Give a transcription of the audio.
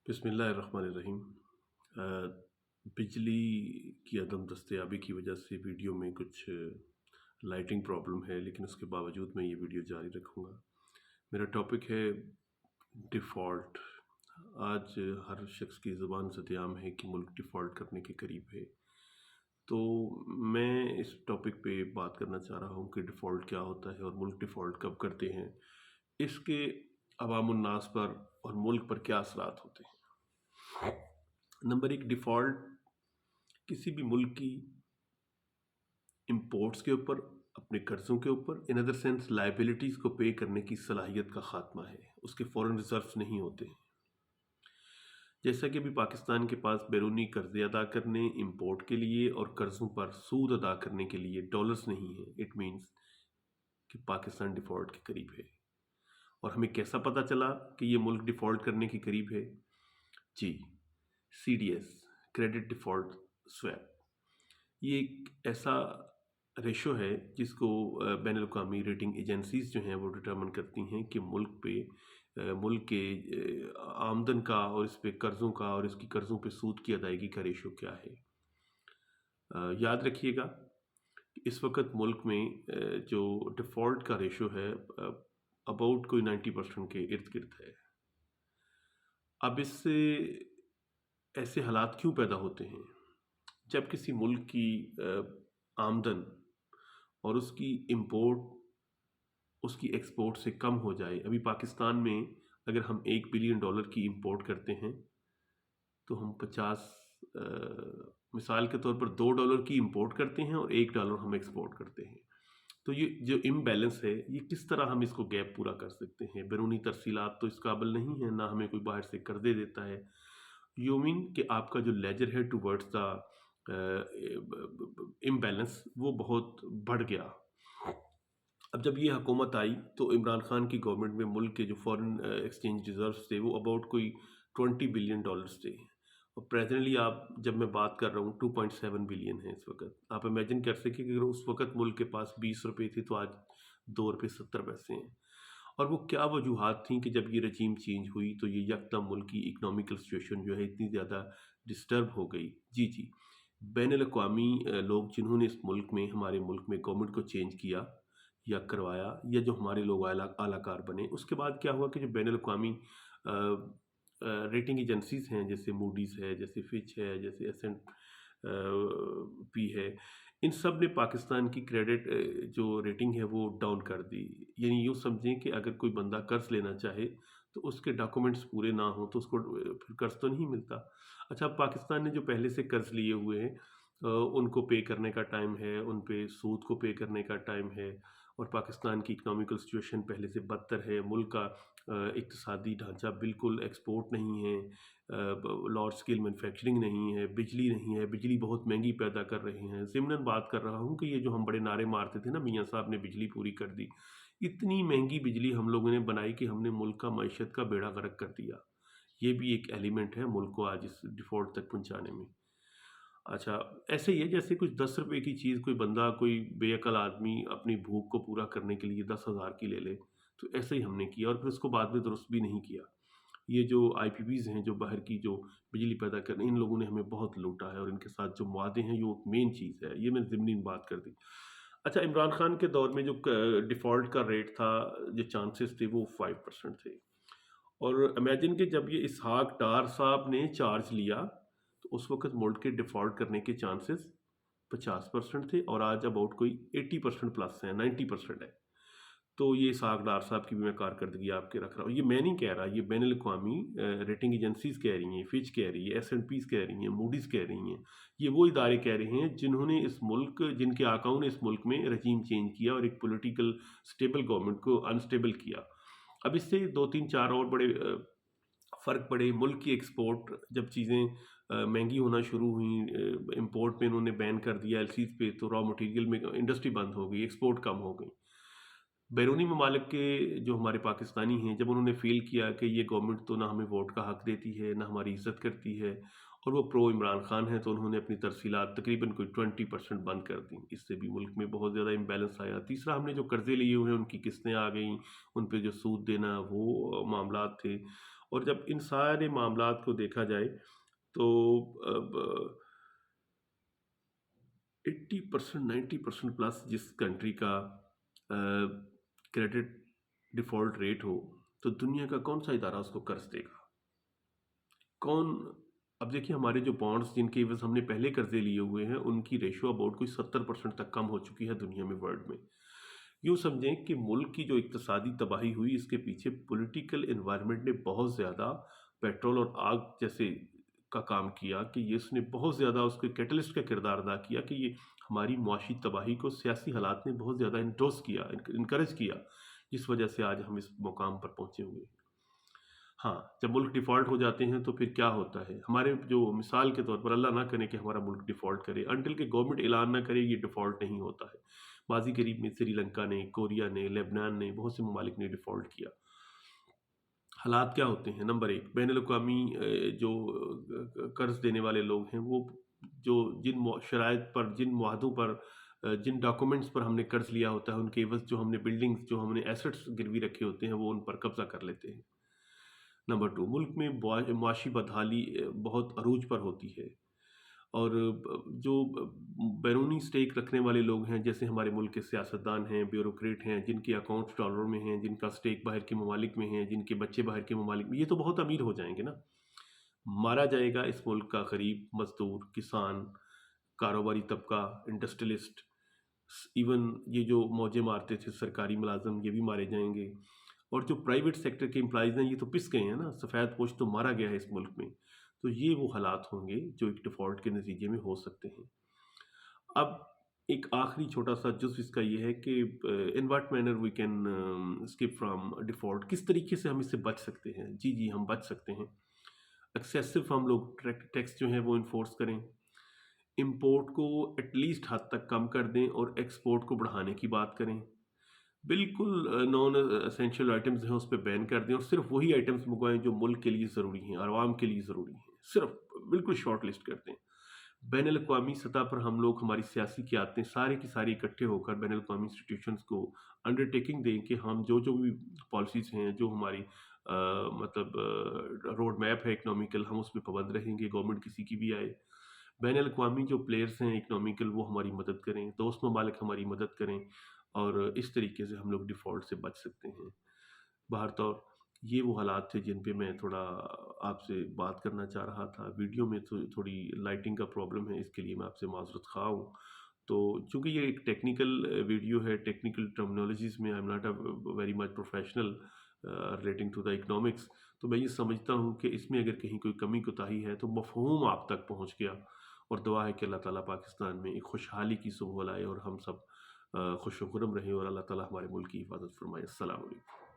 बिस्मिल्लाहिर्रहमानिर्रहीम। बिजली की अदम दस्तयाबी की वजह से वीडियो में कुछ लाइटिंग प्रॉब्लम है, लेकिन उसके बावजूद मैं ये वीडियो जारी रखूँगा। मेरा टॉपिक है डिफ़ॉल्ट। आज हर शख्स की ज़ुबान ज़द-ए-आम है कि मुल्क डिफ़ॉल्ट करने के करीब है। तो मैं इस टॉपिक पे बात करना चाह रहा हूँ कि डिफ़ॉल्ट क्या होता है और मुल्क डिफ़ॉल्ट कब करते हैं, इसके अवामुन्नास पर और मुल्क पर क्या असरात होते हैं। नंबर एक, डिफ़ॉल्ट किसी भी मुल्क की इंपोर्ट्स के ऊपर, अपने कर्ज़ों के ऊपर, इन अदर सेंस लायबिलिटीज़ को पे करने की सलाहियत का ख़ात्मा है। उसके फ़ॉरेन रिज़र्व्स नहीं होते। जैसा कि अभी पाकिस्तान के पास बैरूनी कर्ज़े अदा करने, इंपोर्ट के लिए और कर्ज़ों पर सूद अदा करने के लिए डॉलर्स नहीं है, इट मीन्स कि पाकिस्तान डिफ़ॉल्ट के करीब है। और हमें कैसा पता चला कि ये मुल्क डिफ़ॉल्ट करने के करीब है? जी, CDS, क्रेडिट डिफ़ॉल्ट स्वैप, ये एक ऐसा रेशो है जिसको बैनुल-अक़वामी रेटिंग एजेंसीज़ जो हैं वो डिटरमिन करती हैं कि मुल्क के आमदन का और इस पे कर्ज़ों का और इसकी कर्ज़ों पे सूद की अदायगी का रेशो क्या है। याद रखिएगा कि इस वक़्त मुल्क में जो डिफ़ॉल्ट का रेशो है अबाउट कोई 90% के इर्द-गिर्द है। अब इससे ऐसे हालात क्यों पैदा होते हैं? जब किसी मुल्क की आमदन और उसकी इंपोर्ट उसकी एक्सपोर्ट से कम हो जाए। अभी पाकिस्तान में अगर हम $1 बिलियन की इंपोर्ट करते हैं तो हम 50 मिसाल के तौर पर $2 की इंपोर्ट करते हैं और $1 हम एक्सपोर्ट करते हैं। तो ये जो इम्बैलेंस है, ये किस तरह हम इसको गैप पूरा कर सकते हैं? बैरूनी तरसीलात तो इस काबिल नहीं है, ना हमें कोई बाहर से कर्ज़े देता है। यू मीन कि आपका जो लेजर है टुवर्ड्स द इम्बैलेंस वो बहुत बढ़ गया। अब जब ये हुकूमत आई तो इमरान खान की गवर्नमेंट में मुल्क के जो फॉरेन एक्सचेंज रिजर्व्स थे वो अबाउट कोई $20 बिलियन थे। और प्रेजेंटली आप जब मैं बात कर रहा हूँ 2.7 बिलियन है इस वक्त। आप इमेजिन कर सकें कि अगर उस वक्त मुल्क के पास 20 रुपये थे तो आज 2 रुपये 70 पैसे हैं। और वो क्या वजूहात थी कि जब ये रजीम चेंज हुई तो ये यकदम मुल्क की इकनॉमिकल सिचुएशन जो है इतनी ज़्यादा डिस्टर्ब हो गई। जी, बैनुल-अक़वामी लोग जिन्होंने इस मुल्क में, हमारे मुल्क में गवर्नमेंट को चेंज किया या करवाया, या जो हमारे लोग आलाकार बने, उसके बाद क्या हुआ कि जो बैनुल-अक़वामी रेटिंग एजेंसीज़ हैं, जैसे मूडीज़ है, जैसे फिच है, जैसे S&P है, इन सब ने पाकिस्तान की क्रेडिट जो रेटिंग है वो डाउन कर दी। यानी यूँ समझें कि अगर कोई बंदा कर्ज़ लेना चाहे तो उसके डॉक्यूमेंट्स पूरे ना हों तो उसको फिर कर्ज़ तो नहीं मिलता। अच्छा, पाकिस्तान ने जो पहले से कर्ज़ लिए हुए हैं उनको पे करने का टाइम है, उन पे सूद को पे करने का टाइम है, और पाकिस्तान की इकनॉमिकल सिचुएशन पहले से बदतर है। मुल्क का इक़्तिसादी ढांचा बिल्कुल एक्सपोर्ट नहीं है, लार्ज स्केल मैन्युफैक्चरिंग नहीं है, बिजली नहीं है, बिजली बहुत महंगी पैदा कर रहे हैं। ज़िमनन बात कर रहा हूँ कि ये जो हम बड़े नारे मारते थे ना, मियाँ साहब ने बिजली पूरी कर दी, इतनी महंगी बिजली हम लोगों ने बनाई कि हमने मुल्क का मईशत का बेड़ा गर्क कर दिया। ये भी एक एलिमेंट है मुल्क को आज इस डिफ़ॉल्ट तक पहुँचाने में। अच्छा, ऐसे ही है जैसे कुछ 10 रुपए की चीज़ कोई बंदा, कोई बेअक्ल आदमी अपनी भूख को पूरा करने के लिए 10,000 की ले ले, तो ऐसे ही हमने किया और फिर उसको बाद में दुरुस्त भी नहीं किया। ये जो IPPs हैं, जो बाहर की जो बिजली पैदा कर रहे हैं, इन लोगों ने हमें बहुत लूटा है और इनके साथ जो मुआदे हैं, ये मेन चीज़ है। ये मैंने ज़िमनी बात कर दी। अच्छा, इमरान खान के दौर में जो डिफ़ॉल्ट का रेट था, जो चांसेस थे, वो 5% थे। और इमेजिन कि जब ये इसहाक डार साहब ने चार्ज लिया तो उस वक़्त मुल्क के डिफ़ॉल्ट करने के चांसेस 50% थे और आज अबाउट कोई 80% प्लस हैं, 90% है। तो ये इसहाक डार साहब की भी मैं कारकर्दगी आपके रख रहा हूँ। ये मैं नहीं कह रहा, ये बैनुल-अक़वामी रेटिंग एजेंसीज़ कह रही हैं, फिच कह रही है, S&P's कह रही हैं, मूडीज़ कह रही हैं। ये वो इदारे कह रहे हैं जिन्होंने जिनके आकाओं ने इस मुल्क में रजीम चेंज किया और एक पॉलिटिकल स्टेबल गवर्नमेंट को अनस्टेबल किया। अब इससे 2-3-4 और बड़े फ़र्क पड़े। मुल्क की एक्सपोर्ट जब चीज़ें महंगी होना शुरू हुई, इंपोर्ट पे इन्होंने बैन कर दिया LCs पे, तो रॉ मटेरियल में इंडस्ट्री बंद हो गई, एक्सपोर्ट कम हो गई। बैरूनी ममालिक के जो हमारे पाकिस्तानी हैं, जब उन्होंने फ़ील किया कि ये गवर्नमेंट तो ना हमें वोट का हक़ देती है, ना हमारी इज़्ज़त करती है और वो प्रो इमरान खान है, तो उन्होंने अपनी तरसीलात तकरीबन कोई 20% बंद कर दी। इससे भी मुल्क में बहुत ज़्यादा इम्बैलेंस आया। तीसरा, हमने जो कर्ज़े लिए हुए हैं उनकी किस्तें आ गईं, उन पे जो सूद देना वो मामलात थे। اور جب ان سارے معاملات کو دیکھا جائے تو اب 80% 90% پلس جس کنٹری کا کریڈٹ ڈیفالٹ ریٹ ہو، تو دنیا کا کون سا ادارہ اس کو قرض دے گا؟ کون؟ اب دیکھیں ہمارے جو بانڈز جن کے عوض ہم نے پہلے قرضے لیے ہوئے ہیں ان کی ریشو اباؤٹ کوئی 70% تک کم ہو چکی ہے دنیا میں، ورلڈ میں۔ یوں سمجھیں کہ ملک کی جو اقتصادی تباہی ہوئی اس کے پیچھے پولیٹیکل انوائرمنٹ نے بہت زیادہ پیٹرول اور آگ جیسے کا کام کیا، کہ یہ اس نے بہت زیادہ اس کے کیٹلسٹ کا کردار ادا کیا کہ یہ ہماری معاشی تباہی کو سیاسی حالات نے بہت زیادہ انڈورس کیا، انکریج کیا، جس وجہ سے آج ہم اس مقام پر پہنچے ہوئے ہیں۔ ہاں، جب ملک ڈیفالٹ ہو جاتے ہیں تو پھر کیا ہوتا ہے؟ ہمارے جو مثال کے طور پر اللہ نہ کرے کہ ہمارا ملک ڈیفالٹ کرے، انٹل کہ گورنمنٹ اعلان نہ کرے یہ ڈیفالٹ نہیں ہوتا ہے۔ ماضی قریب میں سری لنکا نے، کوریا نے، لیبنان نے، بہت سے ممالک نے ڈیفالٹ کیا۔ حالات کیا ہوتے ہیں؟ نمبر ایک، بین الاقوامی جو قرض دینے والے لوگ ہیں وہ جو جن شرائط پر، جن معاہدوں پر، جن ڈاکومنٹس پر ہم نے قرض لیا ہوتا ہے ان کے عوض جو ہم نے بلڈنگز، جو ہم نے ایسٹس گروی رکھے ہوتے ہیں وہ ان پر قبضہ کر لیتے ہیں۔ نمبر ٹو، ملک میں معاشی بدحالی بہت عروج پر ہوتی ہے، اور جو بیرونی سٹیک رکھنے والے لوگ ہیں جیسے ہمارے ملک کے سیاستدان ہیں، بیوروکریٹ ہیں، جن کے اکاؤنٹس ڈالروں میں ہیں، جن کا سٹیک باہر کے ممالک میں ہیں، جن کے بچے باہر کے ممالک میں، یہ تو بہت امیر ہو جائیں گے نا۔ مارا جائے گا اس ملک کا غریب، مزدور، کسان، کاروباری طبقہ، انڈسٹریلسٹ، ایون یہ جو موجیں مارتے تھے سرکاری ملازم یہ بھی مارے جائیں گے، اور جو پرائیویٹ سیکٹر کے امپلائیز ہیں یہ تو پس گئے ہیں نا، سفید پوش تو مارا گیا ہے اس ملک میں۔ تو یہ وہ حالات ہوں گے جو ایک ڈیفالٹ کے نتیجے میں ہو سکتے ہیں۔ اب ایک آخری چھوٹا سا جزو اس کا یہ ہے کہ in what manner we can escape from default, کس طریقے سے ہم اس سے بچ سکتے ہیں؟ جی ہم بچ سکتے ہیں۔ ایکسیسو ہم لوگ ٹیکس جو ہیں وہ انفورس کریں، امپورٹ کو ایٹ لیسٹ حد تک کم کر دیں اور ایکسپورٹ کو بڑھانے کی بات کریں، بالکل نان اسینشیل آئٹمز ہیں اس پہ بین کر دیں اور صرف وہی آئٹمز منگوائیں جو ملک کے لیے ضروری ہیں، عوام کے لیے ضروری ہیں، صرف بالکل شارٹ لسٹ کر دیں۔ بین الاقوامی سطح پر ہم لوگ، ہماری سیاسی قیادتیں سارے کی ساری اکٹھے ہو کر بین الاقوامی انسٹیٹیوشنز کو انڈرٹیکنگ دیں کہ ہم جو بھی پالیسیز ہیں، جو ہماری مطلب روڈ میپ ہے اکنامیکل، ہم اس پہ پابند رہیں گے، گورنمنٹ کسی کی بھی آئے۔ بین الاقوامی جو پلیئرز ہیں اکنامیکل وہ ہماری مدد کریں، دوست ممالک ہماری مدد کریں، اور اس طریقے سے ہم لوگ ڈیفالٹ سے بچ سکتے ہیں۔ بہر طور یہ وہ حالات تھے جن پہ میں تھوڑا آپ سے بات کرنا چاہ رہا تھا۔ ویڈیو میں تھوڑی لائٹنگ کا پرابلم ہے، اس کے لیے میں آپ سے معذرت خواہ ہوں۔ تو چونکہ یہ ایک ٹیکنیکل ویڈیو ہے، ٹیکنیکل ٹرمنالوجیز میں I am not a very much professional relating to the economics, تو میں یہ سمجھتا ہوں کہ اس میں اگر کہیں کوئی کمی کوتاہی ہے تو مفہوم آپ تک پہنچ گیا، اور دعا ہے کہ اللہ تعالیٰ پاکستان میں ایک خوشحالی کی صبح لائے اور ہم سب خوش و خرم رہیں، اور اللہ تعالیٰ ہمارے ملک کی حفاظت فرمائے۔ السلام علیکم۔